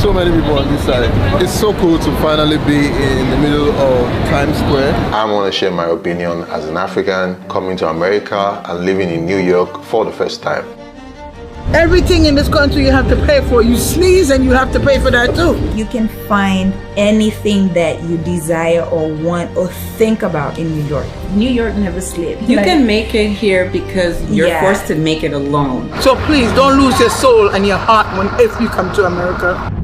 so many people on this side. It's so cool to finally be in the middle of Times Square. I want to share my opinion as an African coming to America and living in New York for the first time. Everything in this country you have to pay for. You sneeze and you have to pay for that too. You can find anything that you desire or want or think about in New York. New York never sleeps. You can make it here because you're forced to make it alone. So please don't lose your soul and your heart if you come to America.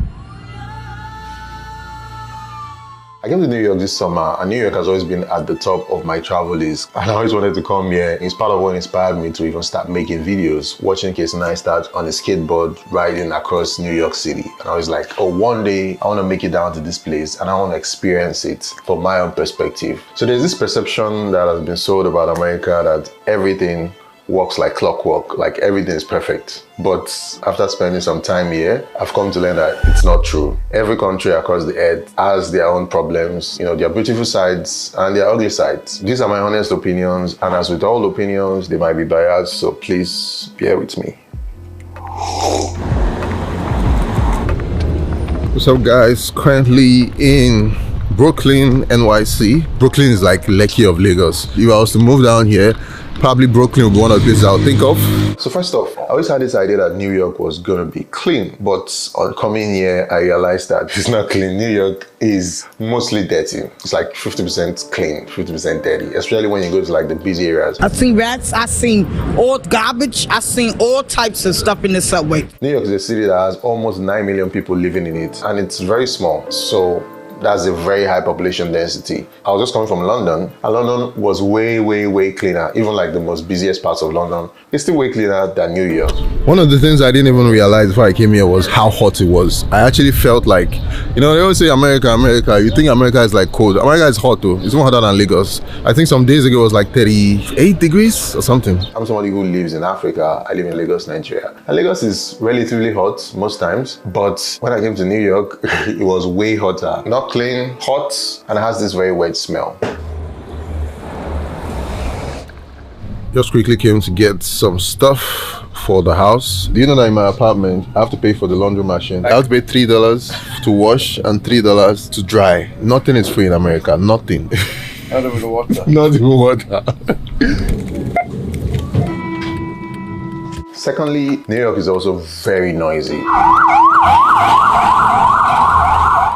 I came to New York this summer, and New York has always been at the top of my travel list. And I always wanted to come here. It's part of what inspired me to even start making videos, watching Casey Neistat on a skateboard riding across New York City. And I was like, oh, one day I want to make it down to this place and I want to experience it from my own perspective. So there's this perception that has been sold about America that everything works like clockwork, like everything is perfect. But after spending some time here, I've come to learn that it's not true. Every country across the earth has their own problems, their beautiful sides and their ugly sides. These are my honest opinions, and as with all opinions, they might be biased, so please bear with me. What's up, guys? Currently in Brooklyn, NYC. Brooklyn is like Lekki of Lagos. If I was to move down here, probably Brooklyn would be one of the places I would think of. So first off, I always had this idea that New York was going to be clean, but on coming here, I realized that it's not clean. New York is mostly dirty. It's like 50% clean, 50% dirty, especially when you go to like the busy areas. I've seen rats, I've seen old garbage, I've seen all types of stuff in the subway. New York is a city that has almost 9 million people living in it, and it's very small. So that's a very high population density. I was just coming from London, and London was way, way, way cleaner. Even like the most busiest parts of London, it's still way cleaner than New York. One of the things I didn't even realize before I came here was how hot it was. I actually felt like, they always say America, you think America is like cold. America is hot though. It's more hotter than Lagos. I think some days ago it was like 38 degrees or something. I'm somebody who lives in Africa. I live in Lagos, Nigeria. And Lagos is relatively hot most times, but when I came to New York, it was way hotter. Not clean, hot, and it has this very wet smell. Just quickly came to get some stuff for the house. Do you know that in my apartment, I have to pay for the laundry machine? I have to pay $3 to wash and $3 to dry. Nothing is free in America, nothing. Not even the water. Not even water. Secondly, New York is also very noisy.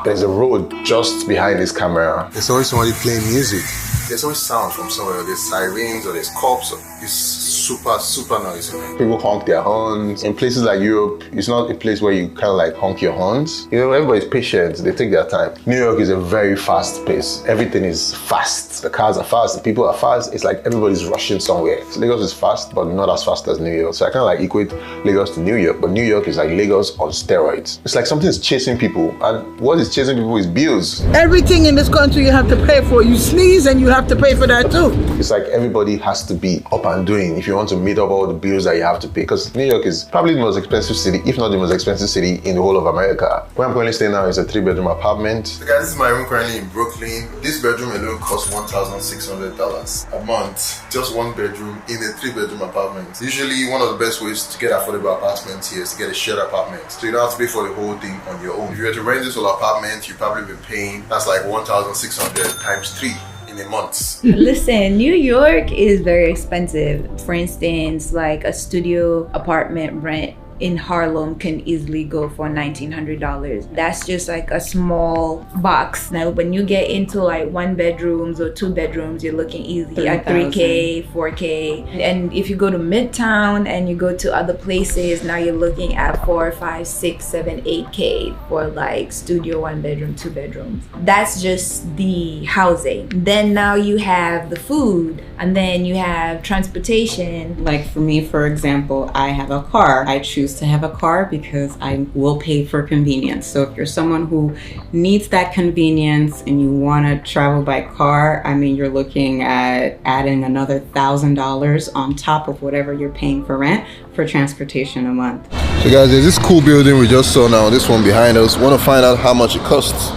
There's a road just behind this camera. There's always somebody playing music. There's always sound from somewhere. There's sirens or there's cops. It's super, super noisy. People honk their horns. In places like Europe, it's not a place where you kind of like honk your horns. Everybody's patient. They take their time. New York is a very fast pace. Everything is fast. The cars are fast. The people are fast. It's like everybody's rushing somewhere. So Lagos is fast, but not as fast as New York. So I kind of like equate Lagos to New York, but New York is like Lagos on steroids. It's like something is chasing people, and what is chasing people is bills. Everything in this country you have to pay for. You sneeze and you have to pay for that too. It's like everybody has to be up and doing if you want to meet up all the bills that you have to pay, because New York is probably the most expensive city, if not the most expensive city in the whole of America. Where I'm currently staying now is a 3-bedroom apartment. So guys, this is my room currently in Brooklyn. This bedroom alone costs $1,600 a month. Just one bedroom in a 3-bedroom apartment. Usually one of the best ways to get affordable apartments here is to get a shared apartment. So you don't have to pay for the whole thing on your own. If you were to rent this whole apartment, you'd probably be paying, that's like $1,600 times 3. In a month. Listen, New York is very expensive. For instance, like a studio apartment rent in Harlem can easily go for $1,900. That's just like a small box. Now, when you get into like 1 bedrooms or 2 bedrooms, you're looking easy at $3K, $4K. And if you go to Midtown and you go to other places, now you're looking at 4, 5, 6, 7, 8K for like studio 1 bedroom, 2 bedrooms. That's just the housing. Then now you have the food, and then you have transportation. Like for me, for example, I have a car. I choose to have a car because I will pay for convenience. So if you're someone who needs that convenience and you want to travel by car, I mean, you're looking at adding another $1,000 on top of whatever you're paying for rent for transportation a month. So guys, there's this cool building we just saw now, this one behind us. Want to find out how much it costs.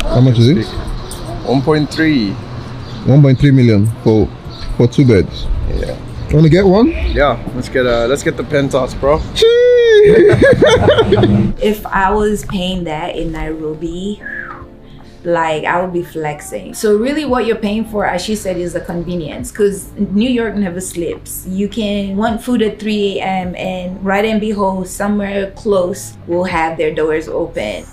How much is it? 1.3. 1.3 million for 2 beds. Yeah. Want to get one? Yeah, let's get the penthouse, bro. Jeez. If I was paying that in Nairobi, like I would be flexing. So really what you're paying for, as she said, is the convenience, because New York never sleeps. You can want food at 3 a.m. and right and behold, somewhere close will have their doors open.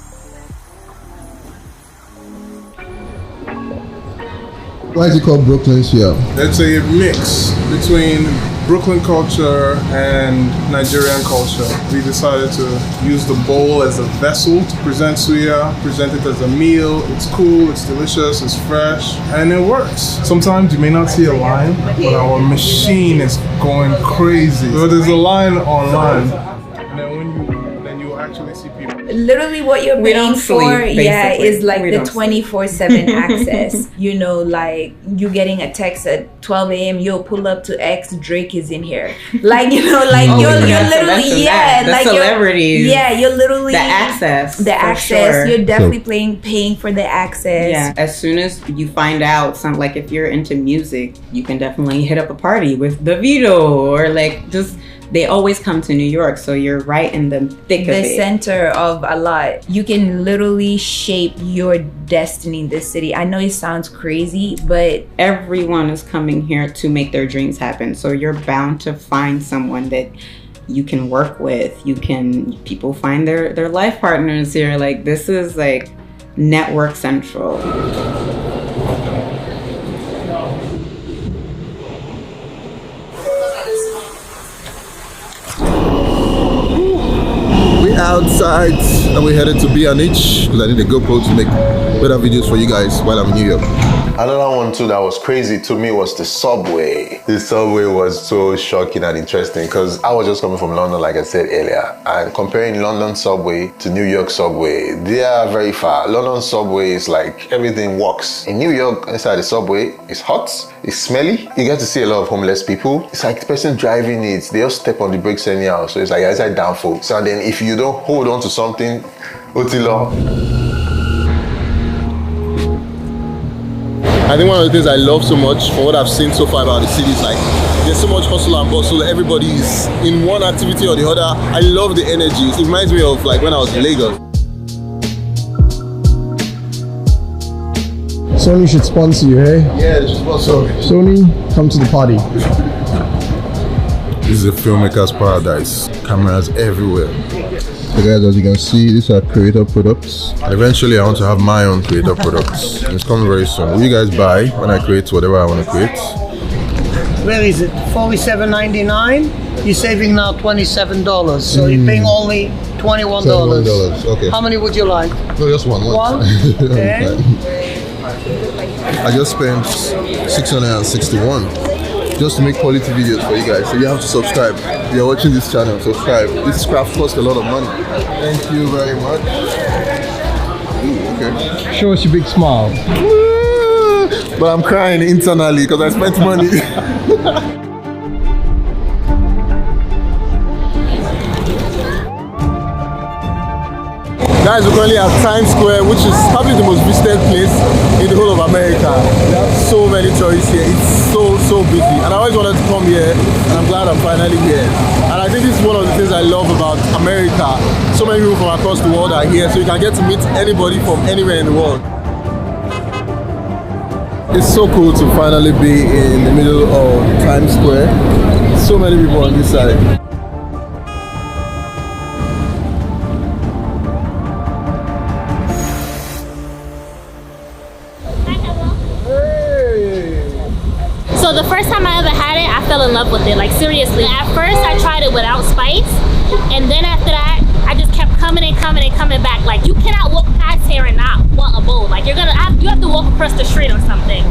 Why is it called Brooklyn Suya? It's a mix between Brooklyn culture and Nigerian culture. We decided to use the bowl as a vessel to present suya, present it as a meal. It's cool, it's delicious, it's fresh, and it works. Sometimes you may not see a line, but our machine is going crazy. So there's a line online, and then you actually see people. Literally what you're paying for, yeah, is like the 24/7 access. You know, like you getting a text at 12 a.m. You'll pull up to X, Drake is in here. Like, you know, like you're literally, yeah, the like celebrities. You're literally the access. The access. Sure. You're definitely paying for the access. Yeah. As soon as you find out something, like if you're into music, you can definitely hit up a party with Davido, or like just. They always come to New York, so you're right in the thick of it. The center of a lot. You can literally shape your destiny in this city. I know it sounds crazy, but everyone is coming here to make their dreams happen. So you're bound to find someone that you can work with. People find their life partners here. Like, this is like network central. Outside, and we headed to B&H because I need a GoPro to make better videos for you guys while I'm in New York. Another one too that was crazy to me was the subway. The subway was so shocking and interesting because I was just coming from London, like I said earlier, and comparing London subway to New York subway, they are very far. London subway is like everything works. In New York, inside the subway, it's hot, it's smelly. You get to see a lot of homeless people. It's like the person driving it, they all step on the brakes anyhow, so it's like you're inside downfall. So then if you don't hold on to something, Otilo. I think one of the things I love so much for what I've seen so far about the city is like there's so much hustle and bustle. Everybody is in one activity or the other. I love the energy. It reminds me of like when I was in Lagos. Sony should sponsor you, hey? Yeah, they should sponsor me. Sony, come to the party. This is a filmmaker's paradise. Cameras everywhere. So guys, as you can see, these are creator products. Eventually I want to have my own creator products. It's coming very soon. Will you guys buy when I create whatever I want to create? Where is it? $47.99. You're saving now $27. So you're paying only $21. $21, okay. How many would you like? No, just one. One? Okay. I just spent $661 just to make quality videos for you guys. So you have to subscribe. If you're watching this channel, subscribe. This craft costs a lot of money. Thank you very much. Ooh, okay. Show us your big smile. But I'm crying internally because I spent money. Guys, we're currently at Times Square, which is probably the most visited place in the whole of America. We have so many tourists here. It's so busy. And I always wanted to come here, and I'm glad I'm finally here. And I think this is one of the things I love about America. So many people from across the world are here, so you can get to meet anybody from anywhere in the world. It's so cool to finally be in the middle of Times Square. So many people on this side. So the first time I ever had it, I fell in love with it, like seriously. At first I tried it without spice, and then after that, I just kept coming back. Like, you cannot walk past here and not want a bowl. Like, you have to walk across the street or something.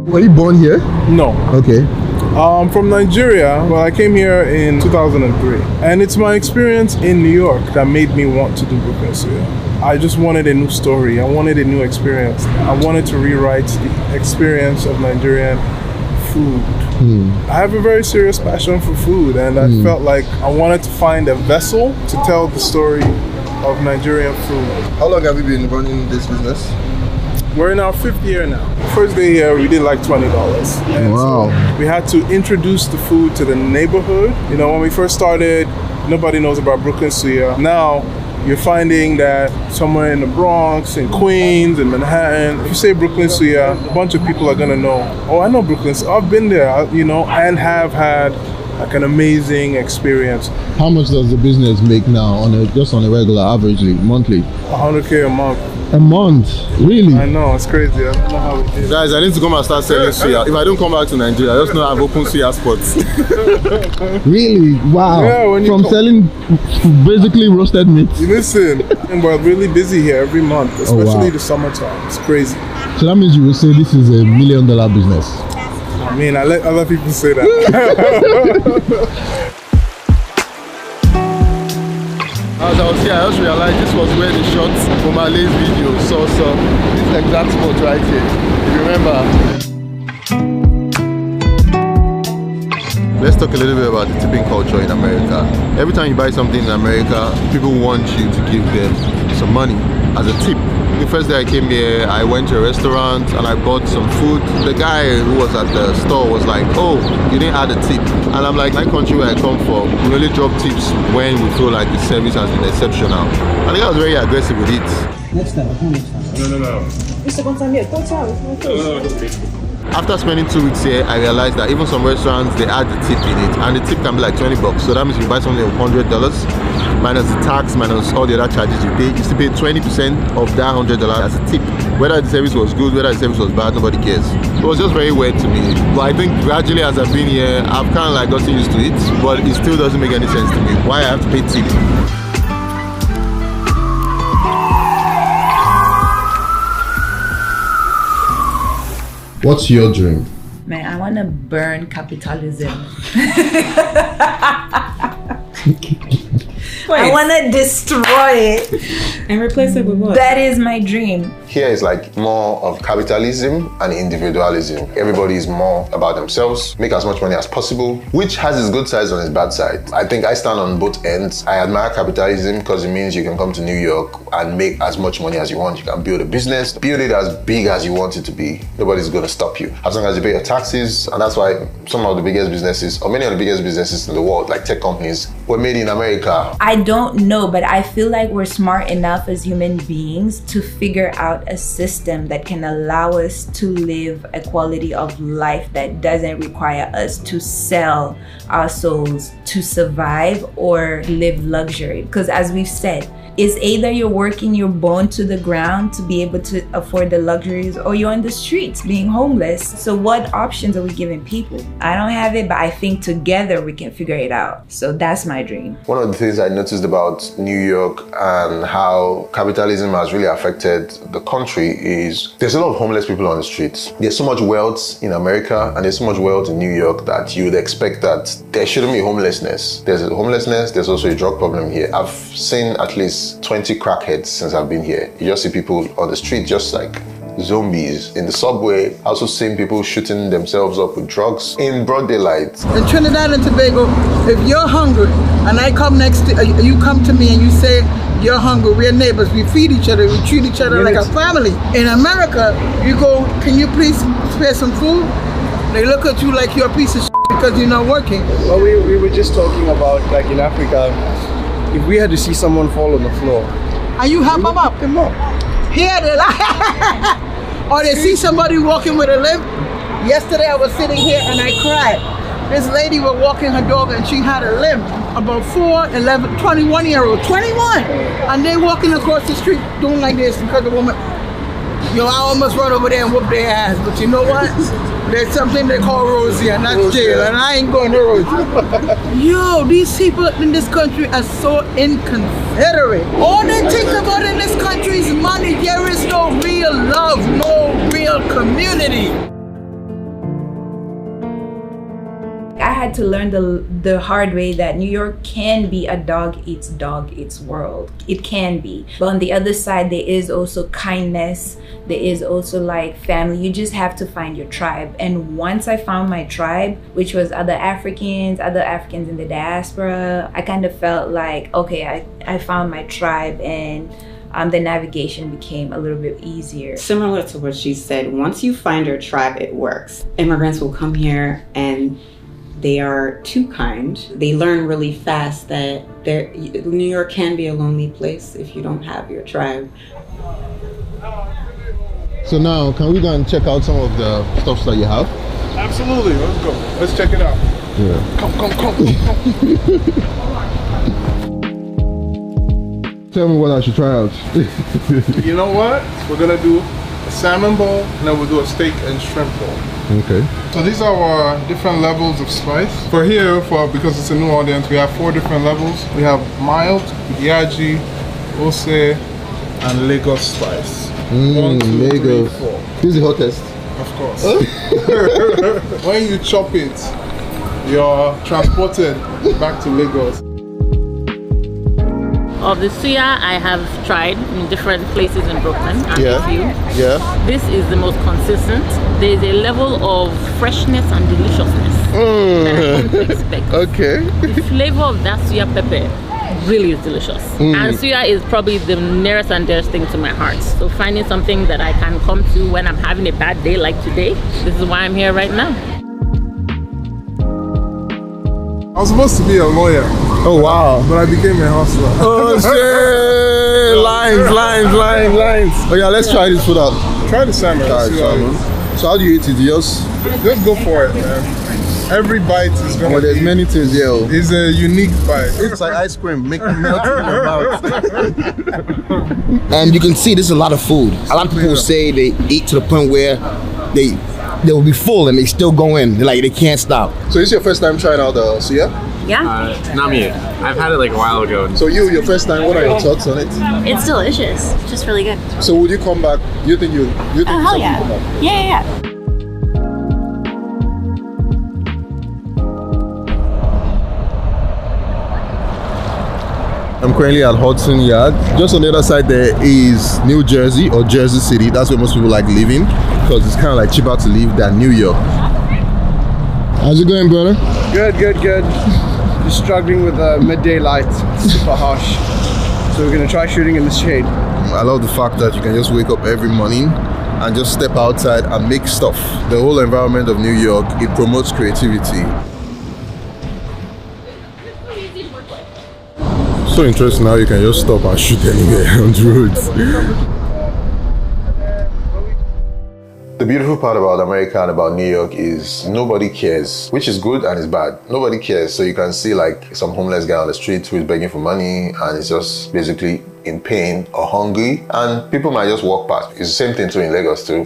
Were you born here? No. Okay. From Nigeria. Well, I came here in 2003, and it's my experience in New York that made me want to do Brooklyn Suya. I just wanted a new story. I wanted a new experience. I wanted to rewrite the experience of Nigerian food. I have a very serious passion for food, and I felt like I wanted to find a vessel to tell the story of Nigerian food. How long have you been running this business? We're in our 5th year now. First day here, we did like $20. And Wow. so we had to introduce the food to the neighborhood. You know, when we first started, nobody knows about Brooklyn Suya. Now, you're finding that somewhere in the Bronx, in Queens, in Manhattan, if you say Brooklyn Suya, a bunch of people are gonna know, oh, I know Brooklyn Suya. I've been there, you know, and have had like an amazing experience. How much does the business make now just on a regular averagely, monthly? $100K a month. A month? Really? I know, it's crazy. I don't know how it is. Guys, I need to come and start selling suya. If I don't come back to Nigeria, I just know I've opened suya spots. Really? Wow. Yeah, when you From selling basically roasted meat. Listen, and we're really busy here every month, especially wow. the summertime. It's crazy. So that means you will say this is a $1 million business. I mean, I let other people say that. As I was here, I just realized this was where the shots for my latest video. So this exact spot right here. If you remember. Let's talk a little bit about the tipping culture in America. Every time you buy something in America, people want you to give them some money as a tip. The first day I came here, I went to a restaurant and I bought some food. The guy who was at the store was like, oh, you didn't add a tip. And I'm like, my country where I come from, we only drop tips when we feel like the service has been exceptional. And the guy was very aggressive with it. After spending 2 weeks here, I realized that even some restaurants, they add the tip in it, and the tip can be like $20. So that means if you buy something of $100, minus the tax, minus all the other charges you pay, you still pay 20% of that $100 as a tip. Whether the service was good, whether the service was bad, nobody cares. It was just very weird to me. But I think gradually as I've been here, I've kind of like gotten used to it, but it still doesn't make any sense to me. Why I have to pay tip? What's your dream? Man, I want to burn capitalism. I want to destroy it and replace it with what? That is my dream. Here is like more of capitalism and individualism. Everybody is more about themselves, make as much money as possible, which has its good sides and its bad side. I think I stand on both ends. I admire capitalism because it means you can come to New York and make as much money as you want. You can build a business, build it as big as you want it to be. Nobody's going to stop you as long as you pay your taxes. And that's why some of the biggest businesses, or many of the biggest businesses in the world, like tech companies, were made in America. I don't know, but I feel like we're smart enough as human beings to figure out a system that can allow us to live a quality of life that doesn't require us to sell our souls to survive or live luxury. Because as we've said, it's either you're working your bone to the ground to be able to afford the luxuries, or you're on the streets being homeless. So what options are we giving people? I don't have it, but I think together we can figure it out. So that's my dream. One of the things I noticed about New York and how capitalism has really affected the country is there's a lot of homeless people on the streets. There's so much wealth in America and there's so much wealth in New York that you would expect that there shouldn't be homelessness. There's homelessness, there's also a drug problem here. I've seen at least 20 crackheads since I've been here. You just see people on the street just like zombies. In the subway, I also seen people shooting themselves up with drugs in broad daylight. In Trinidad and Tobago, if you're hungry and I come next to you, come to me and you say you're hungry, we're neighbors, we feed each other, we treat each other like a family. In America, you go, can you please spare some food? They look at you like you're a piece of shit because you're not working. Well, we were just talking about, like in Africa, if we had to see someone fall on the floor, and you help them up. Here they like, or they see somebody walking with a limp. Yesterday I was sitting here and I cried. This lady was walking her dog and she had a limp. About 4, 11, 21-year-old, 21. And they walking across the street doing like this because the woman, yo, I almost run over there and whoop their ass. But you know what? There's something they call Rosie and that's jail, and I ain't going to Rosie. Yo, these people in this country are so inconsiderate. All they think about in this country is money. There is no real love, no real community. I had to learn the hard way that New York can be a dog eats world. It can be. But on the other side, there is also kindness. There is also like family. You just have to find your tribe. And once I found my tribe, which was other Africans in the diaspora, I kind of felt like, okay, I found my tribe, and the navigation became a little bit easier. Similar to what she said, once you find your tribe, it works. Immigrants will come here and they are too kind. They learn really fast that New York can be a lonely place if you don't have your tribe. So now, can we go and check out some of the stuff that you have? Absolutely, let's go. Let's check it out. Yeah. Come. Tell me what I should try out. You know what? We're gonna do a salmon bowl, and then we'll do a steak and shrimp bowl. Okay. So these are our different levels of spice. For here, because it's a new audience, we have 4 different levels. We have mild, Yaji, Ose, and Lagos spice. 1, 2, Lagos. 3, 4. This is the hottest. Of course. When you chop it, you're transported back to Lagos. Of the suya I have tried in different places in Brooklyn. Yeah. This is the most consistent. There is a level of freshness and deliciousness that I don't expect. Okay. The flavor of that suya pepper really is delicious. And suya is probably the nearest and dearest thing to my heart. So finding something that I can come to when I'm having a bad day like today, this is why I'm here right now. I was supposed to be a lawyer. Oh wow. But I became a hustler. Oh shit! Lines. Oh yeah, let's try this food out. Try the salmon. Try salmon. So how do you eat it? Just go for it, man. Every bite is gonna there's many things here. It's a unique bite. It's like ice cream, make it melt in your mouth. And you can see this is a lot of food. A lot of people say they eat to the point where they will be full and they still go in. They're like, they can't stop. So this is your first time trying out the suya? Yeah. Not me. I've had it like a while ago. So your first time, what are your thoughts on it? It's delicious. Just really good. So would you come back? You think oh, hell yeah. Come back? Yeah. I'm currently at Hudson Yard. Just on the other side there is New Jersey or Jersey City. That's where most people like living because it's kind of like cheaper to live than New York. How's it going, brother? Good. Just struggling with the midday light. It's super harsh. So we're gonna try shooting in the shade. I love the fact that you can just wake up every morning and just step outside and make stuff. The whole environment of New York, it promotes creativity. So interesting how you can just stop and shoot anywhere on the roads. The beautiful part about America and about New York is nobody cares, which is good and it's bad. Nobody cares. So you can see like some homeless guy on the street who is begging for money and is just basically in pain or hungry, and people might just walk past. It's the same thing too in Lagos too.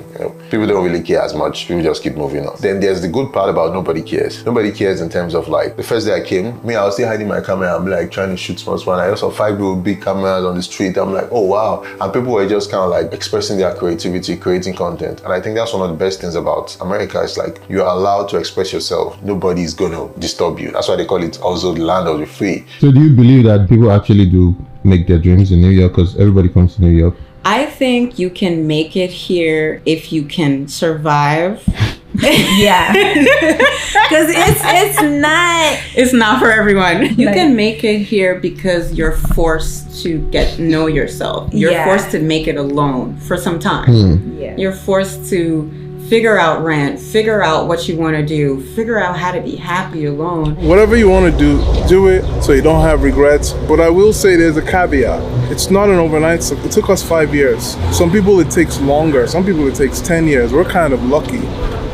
People don't really care as much. People just keep moving on. Then there's the good part about nobody cares. Nobody cares in terms of like the first day I came, I was still hiding my camera. I'm like trying to shoot small. I also saw 5 people with big cameras on the street. I'm like, oh wow. And people were just kind of like expressing their creativity, creating content. And I think that's one of the best things about America. It's like you're allowed to express yourself. Nobody's gonna disturb you. That's why they call it also the land of the free. So do you believe that people actually do make their dreams in New York because everybody comes to New York? I think you can make it here if you can survive. Yeah. Because it's not for everyone. You can make it here because you're forced to know yourself. You're forced to make it alone for some time. Yeah. You're forced to figure out rent, figure out what you want to do, figure out how to be happy alone. Whatever you want to do it so you don't have regrets. But I will say there's a caveat. It's not an overnight. It took us 5 years. Some people it takes longer. Some people it takes 10 years. We're kind of lucky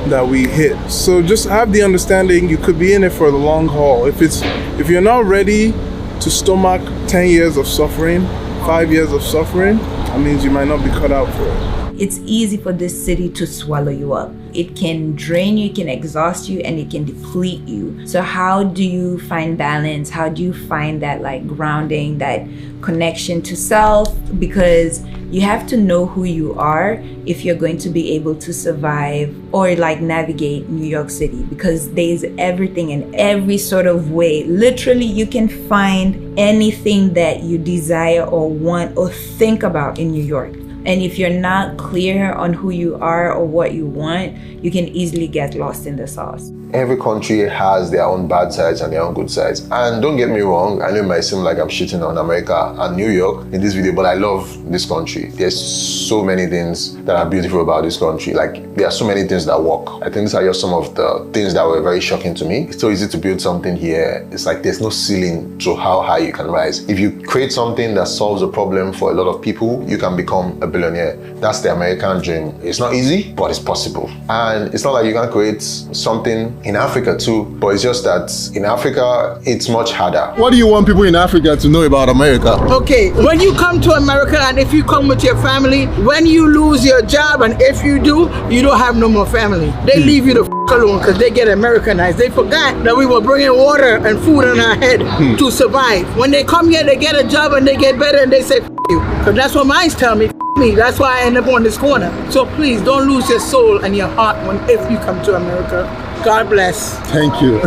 that we hit. So just have the understanding you could be in it for the long haul. If you're not ready to stomach 10 years of suffering, 5 years of suffering, that means you might not be cut out for it. It's easy for this city to swallow you up. It can drain you, it can exhaust you, and it can deplete you. So how do you find balance? How do you find that like grounding, that connection to self? Because you have to know who you are if you're going to be able to survive or like navigate New York City, because there's everything in every sort of way. Literally, you can find anything that you desire or want or think about in New York. And if you're not clear on who you are or what you want, you can easily get lost in the sauce. Every country has their own bad sides and their own good sides. And don't get me wrong, I know it might seem like I'm shitting on America and New York in this video, but I love this country. There's so many things that are beautiful about this country. Like, there are so many things that work. I think these are just some of the things that were very shocking to me. It's so easy to build something here. It's like there's no ceiling to how high you can rise. If you create something that solves a problem for a lot of people, you can become a billionaire. That's the American dream. It's not easy, but it's possible. And it's not like you can create something in Africa too, but it's just that in Africa, it's much harder. What do you want people in Africa to know about America? Okay, when you come to America and if you come with your family, when you lose your job and if you do, you don't have no more family. They leave you the f alone because they get Americanized. They forgot that we were bringing water and food on our head to survive. When they come here, they get a job and they get better and they say f you. Because that's what mines tell me. Me. That's why I end up on this corner. So please don't lose your soul and your heart if you come to America. God bless. Thank you.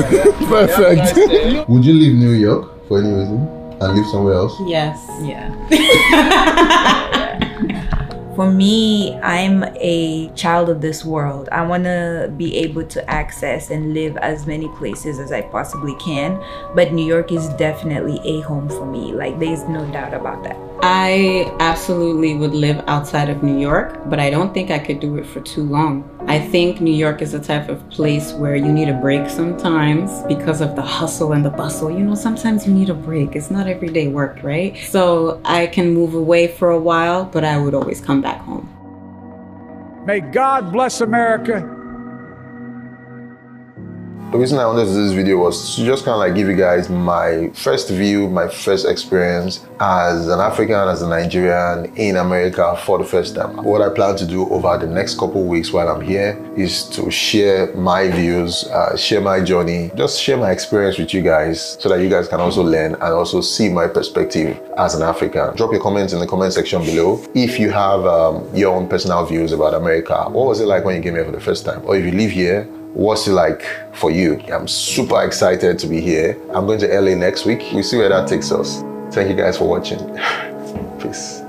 Perfect. Would you leave New York for any reason and live somewhere else? Yes. Yeah. For me, I'm a child of this world. I want to be able to access and live as many places as I possibly can. But New York is definitely a home for me. Like, there's no doubt about that. I absolutely would live outside of New York, but I don't think I could do it for too long. I think New York is a type of place where you need a break sometimes because of the hustle and the bustle. You know, sometimes you need a break. It's not everyday work, right? So I can move away for a while, but I would always come back home. May God bless America. The reason I wanted to do this video was to just kind of like give you guys my first view, my first experience as an African, as a Nigerian in America for the first time. What I plan to do over the next couple of weeks while I'm here is to share my views, share my journey, just share my experience with you guys so that you guys can also learn and also see my perspective as an African. Drop your comments in the comment section below. If you have your own personal views about America, what was it like when you came here for the first time? Or if you live here, what's it like for you? I'm super excited to be here. I'm going to LA next week. We'll see where that takes us. Thank you guys for watching. Peace.